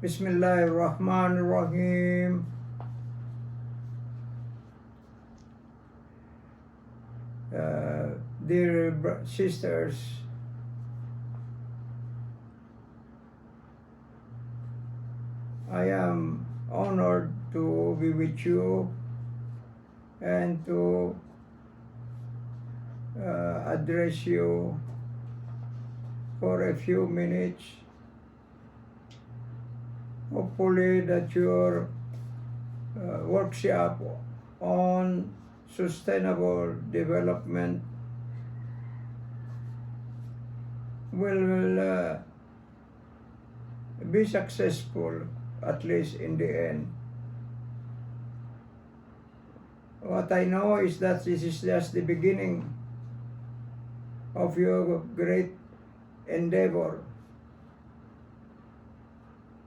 Bismillahirrahmanirrahim. Dear sisters, I am honored to be with you and to address you for a few minutes. Hopefully that your workshop on sustainable development will be successful, at least in the end. What I know is that this is just the beginning of your great endeavor.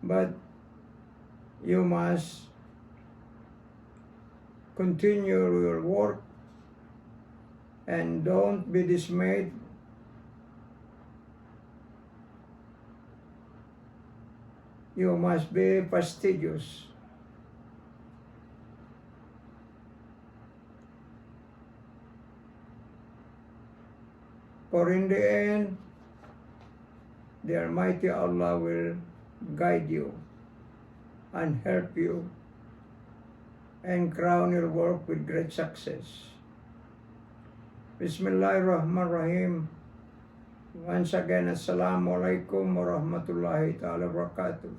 But you must continue your work and don't be dismayed. You must be fastidious. For in the end, the Almighty Allah will guide you and help you and crown your work with great success. Bismillahirrahmanirrahim. Once again, Assalamu alaikum warahmatullahi ta'ala wabarakatuh.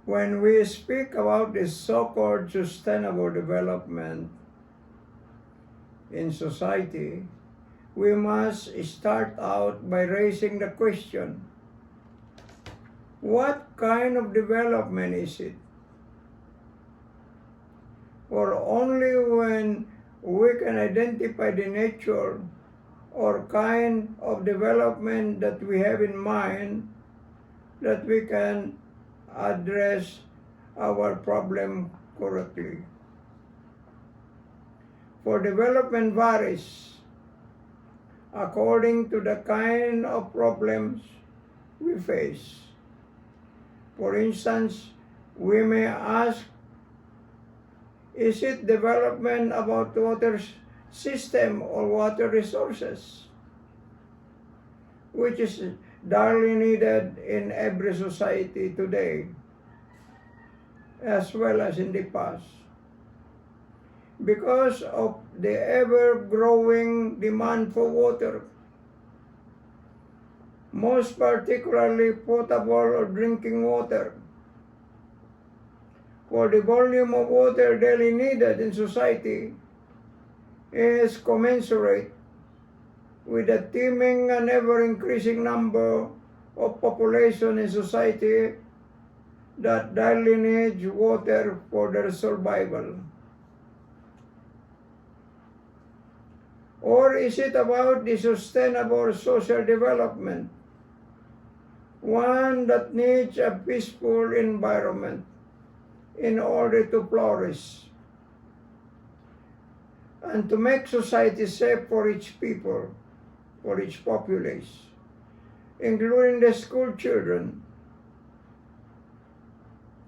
When we speak about this so-called sustainable development in society, we must start out by raising the question, what kind of development is it? Or only when we can identify the nature or kind of development that we have in mind, that we can address our problem correctly. For development varies according to the kind of problems we face. For instance, we may ask, is it development about water system or water resources, which is direly needed in every society today, as well as in the past? Because of the ever-growing demand for water, most particularly potable or drinking water. For the volume of water daily needed in society is commensurate with the teeming and ever-increasing number of population in society that daily needs water for their survival. Or is it about the sustainable social development, one that needs a peaceful environment in order to flourish and to make society safe for its people, for its populace, including the school children,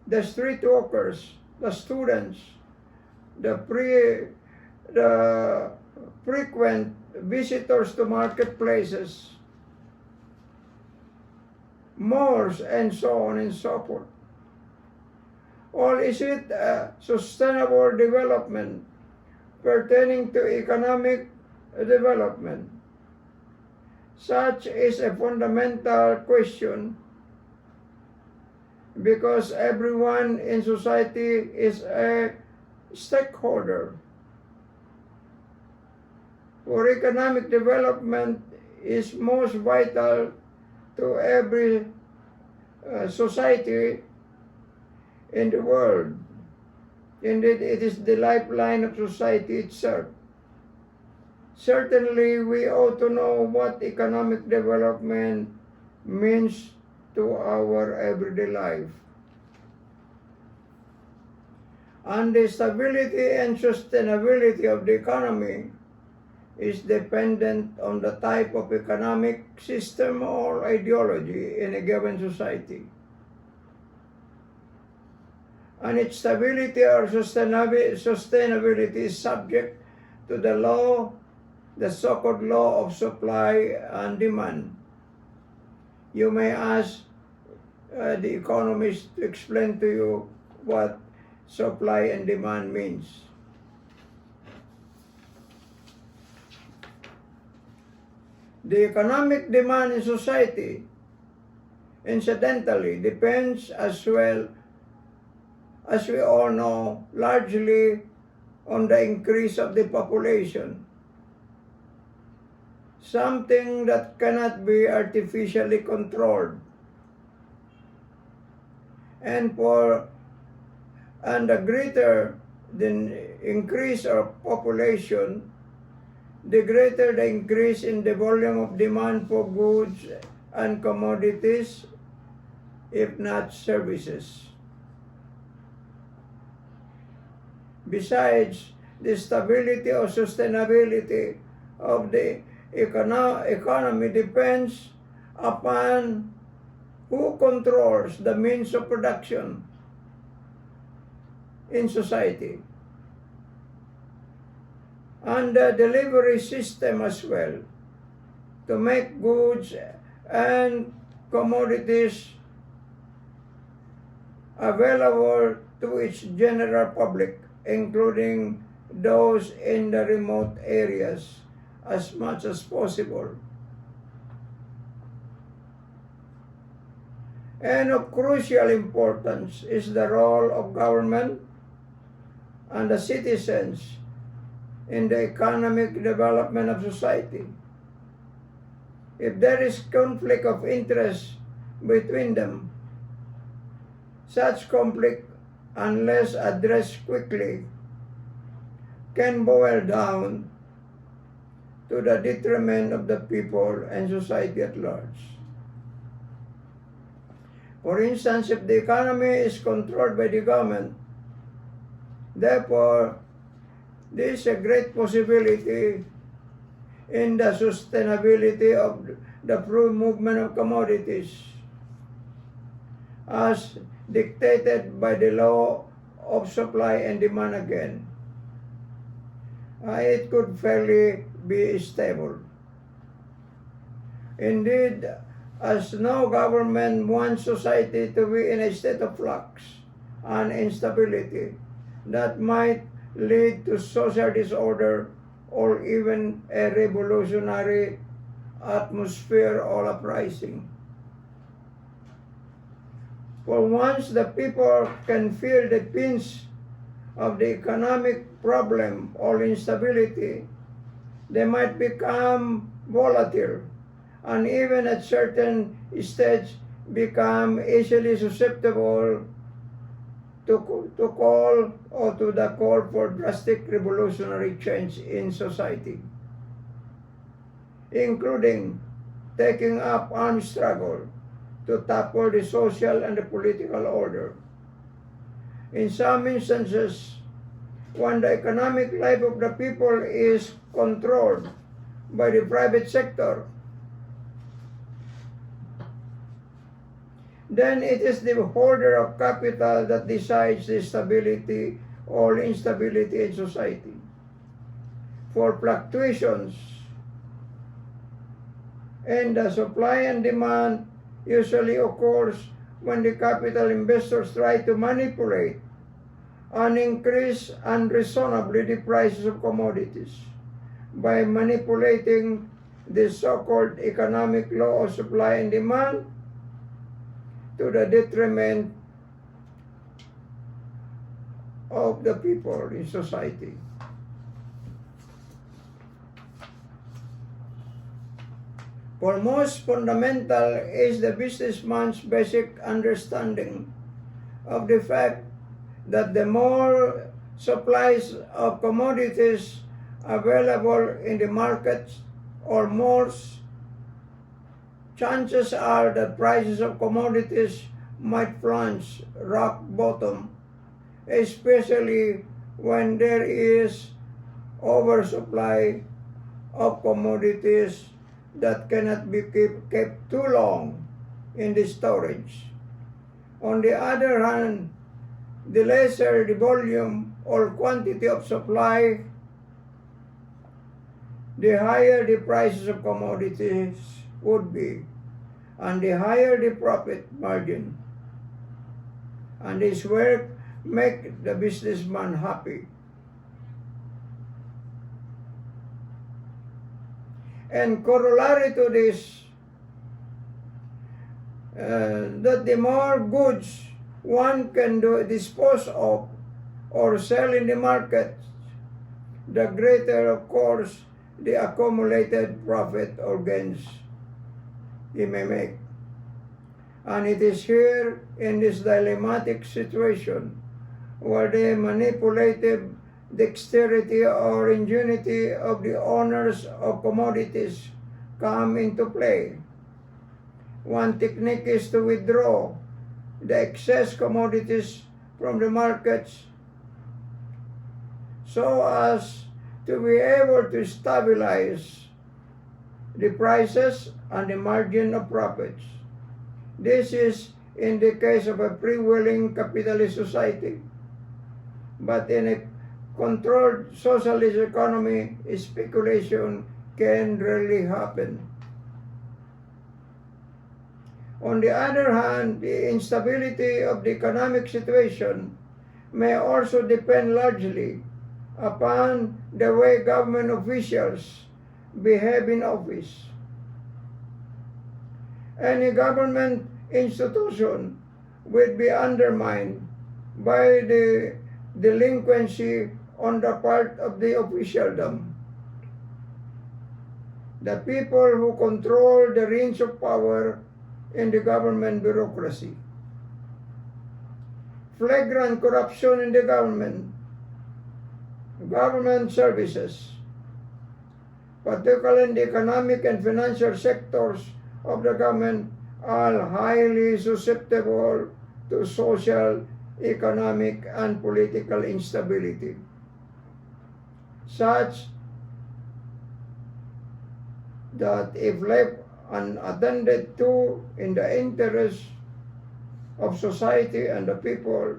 the street walkers, the students, the frequent visitors to marketplaces, malls, and so on and so forth? Or is it a sustainable development pertaining to economic development? Such is a fundamental question, because everyone in society is a stakeholder. For economic development is most vital to every society in the world. Indeed, it is the lifeline of society itself. Certainly, we ought to know what economic development means to our everyday life. And the stability and sustainability of the economy is dependent on the type of economic system or ideology in a given society. And its stability or sustainability is subject to the law, the so-called law of supply and demand. You may ask the economist to explain to you what supply and demand means. The economic demand in society, incidentally, depends as well, as we all know, largely on the increase of the population, something that cannot be artificially controlled. And the greater the increase of population, the greater the increase in the volume of demand for goods and commodities, if not services. Besides, the stability or sustainability of the economy depends upon who controls the means of production in society, and the delivery system as well, to make goods and commodities available to its general public, including those in the remote areas, as much as possible. And of crucial importance is the role of government and the citizens in the economic development of society. If there is conflict of interest between them, such conflict, unless addressed quickly, can boil down to the detriment of the people and society at large. For instance, if the economy is controlled by the government, therefore, there is a great possibility in the sustainability of the free movement of commodities, as dictated by the law of supply and demand again. It could fairly be stable. Indeed, as no government wants society to be in a state of flux and instability that might lead to social disorder or even a revolutionary atmosphere or uprising. For once the people can feel the pinch of the economic problem or instability, they might become volatile and even at certain stage become easily susceptible to the call for drastic revolutionary change in society, including taking up armed struggle to topple the social and the political order. In some instances, when the economic life of the people is controlled by the private sector, then it is the holder of capital that decides the stability or instability in society. For fluctuations in the supply and demand usually occurs when the capital investors try to manipulate and increase unreasonably the prices of commodities by manipulating the so-called economic law of supply and demand to the detriment of the people in society. For most fundamental is the businessman's basic understanding of the fact that the more supplies of commodities available in the markets, or more chances are that prices of commodities might plunge rock bottom, especially when there is oversupply of commodities that cannot be kept too long in the storage. On the other hand, the lesser the volume or quantity of supply, the higher the prices of commodities would be, and the higher the profit margin. And this work make the businessman happy. And corollary to this, that the more goods one can dispose of or sell in the market, the greater, of course, the accumulated profit or gains he may make. And it is here in this dilemmatic situation where the manipulative dexterity or ingenuity of the owners of commodities come into play. One technique is to withdraw the excess commodities from the markets so as to be able to stabilize the prices and the margin of profits. This is in the case of a free-willing capitalist society. But in a controlled socialist economy, speculation can rarely happen. On the other hand, the instability of the economic situation may also depend largely upon the way government officials behave in office. Any government institution will be undermined by the delinquency on the part of the officialdom. The people who control the reins of power in the government bureaucracy. Flagrant corruption in the government services, particularly in the economic and financial sectors of the government, are highly susceptible to social, economic, and political instability, such that if left unattended to in the interest of society and the people,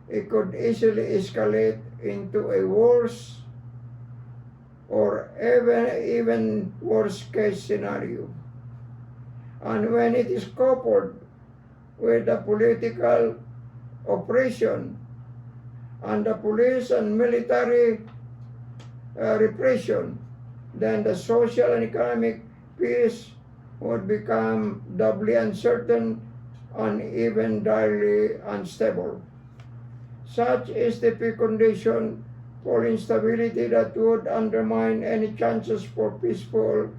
it could easily escalate into a worse or even worse case scenario. And when it is coupled with the political oppression and the police and military repression, then the social and economic peace would become doubly uncertain and even direly unstable. Such is the precondition for instability that would undermine any chances for peaceful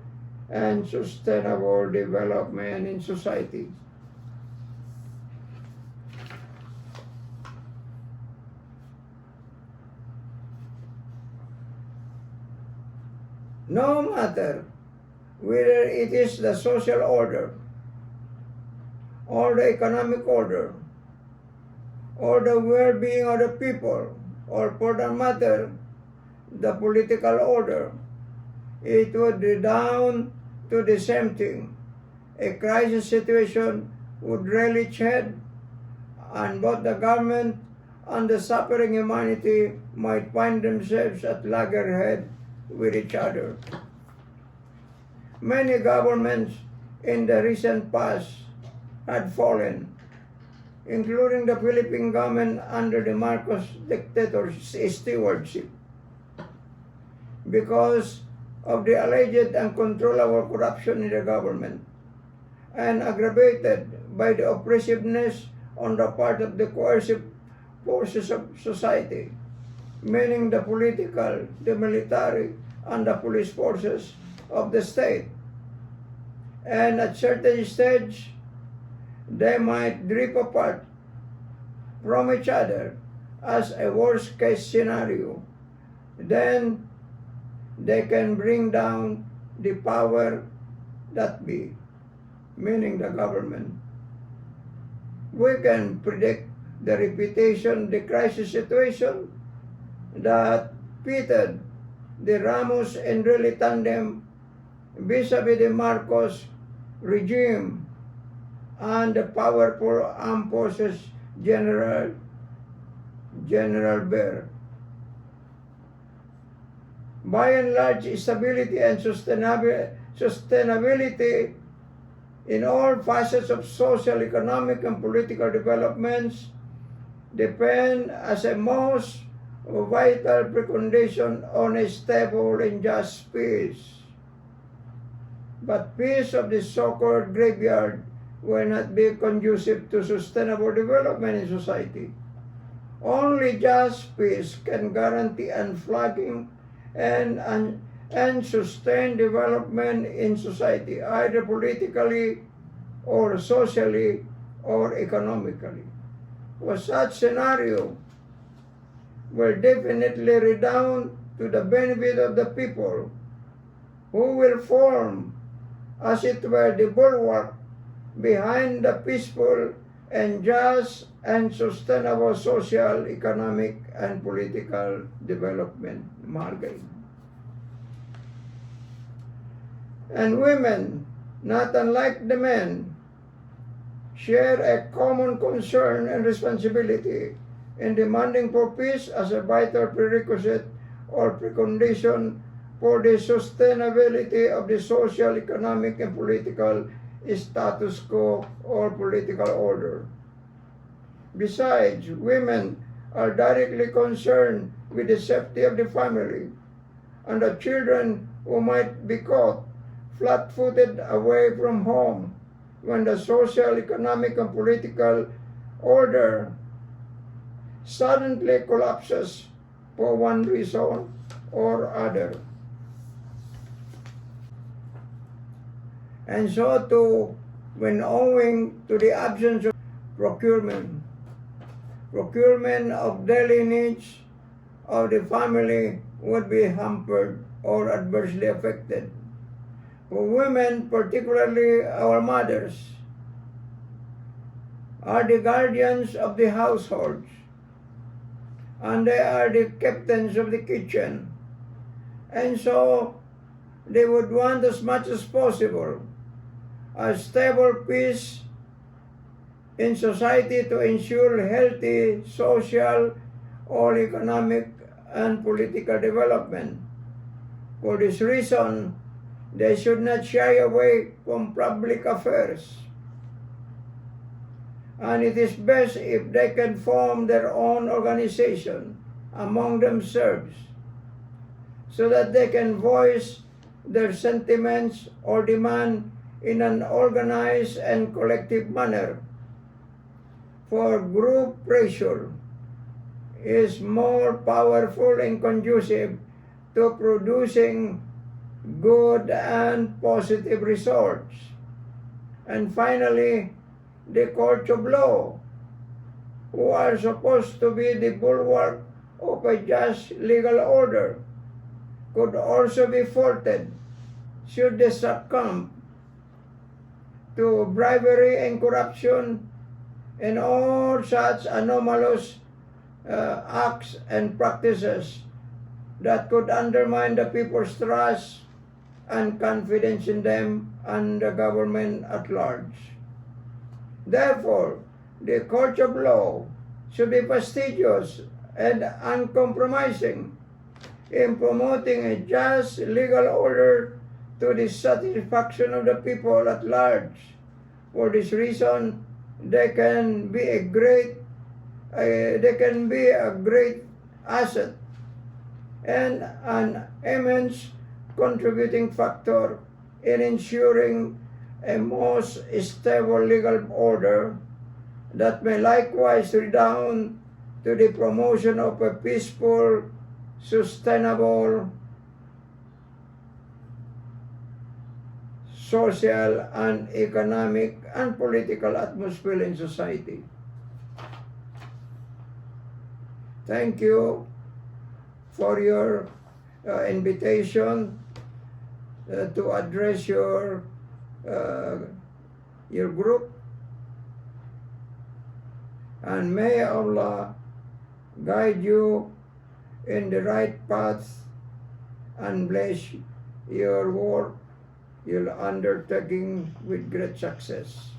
and sustainable development in society. No matter whether it is the social order or the economic order or the well-being of the people, or for that matter, the political order, it would redound to the same thing. A crisis situation would really its head, and both the government and the suffering humanity might find themselves at loggerhead with each other. Many governments in the recent past had fallen, including the Philippine government under the Marcos dictatorship stewardship, because of the alleged uncontrollable corruption in the government, and aggravated by the oppressiveness on the part of the coercive forces of society, meaning the political, the military, and the police forces of the state. And at certain stage, they might drift apart from each other as a worst case scenario. Then they can bring down the power that be, meaning the government. We can predict the repetition, the crisis situation that pitted the Ramos and Enrile tandem vis-a-vis the Marcos regime and the powerful armed forces General Bear. By and large, stability and sustainability in all facets of social, economic, and political developments depend as a most vital precondition on a stable and just peace. But peace of the so-called graveyard will not be conducive to sustainable development in society. Only just peace can guarantee unflagging and sustained development in society, either politically or socially or economically. For such scenario will definitely redound to the benefit of the people, who will form, as it were, the bulwark behind the peaceful and just and sustainable social, economic, and political development. And women, not unlike the men, share a common concern and responsibility in demanding for peace as a vital prerequisite or precondition for the sustainability of the social, economic, and political status quo or political order. Besides, women are directly concerned with the safety of the family and the children who might be caught flat-footed away from home when the social, economic, and political order suddenly collapses for one reason or other. And so too, when owing to the absence of procurement of daily needs of the family would be hampered or adversely affected. For women, particularly our mothers, are the guardians of the households, and they are the captains of the kitchen. And so they would want as much as possible a stable peace in society to ensure healthy social or economic and political development. For this reason, they should not shy away from public affairs. And it is best if they can form their own organization among themselves so that they can voice their sentiments or demand in an organized and collective manner. For group pressure is more powerful and conducive to producing good and positive results. And finally, the courts of law, who are supposed to be the bulwark of a just legal order, could also be faulted should they succumb to bribery and corruption and all such anomalous acts and practices that could undermine the people's trust and confidence in them and the government at large. Therefore, the court of law should be fastidious and uncompromising in promoting a just legal order to the satisfaction of the people at large. For this reason, they can be a great asset and an immense contributing factor in ensuring a most stable legal order that may likewise redound to the promotion of a peaceful, sustainable, social and economic and political atmosphere in society. Thank you for your invitation to address your group, and may Allah guide you in the right path and bless your work you're undertaking with great success.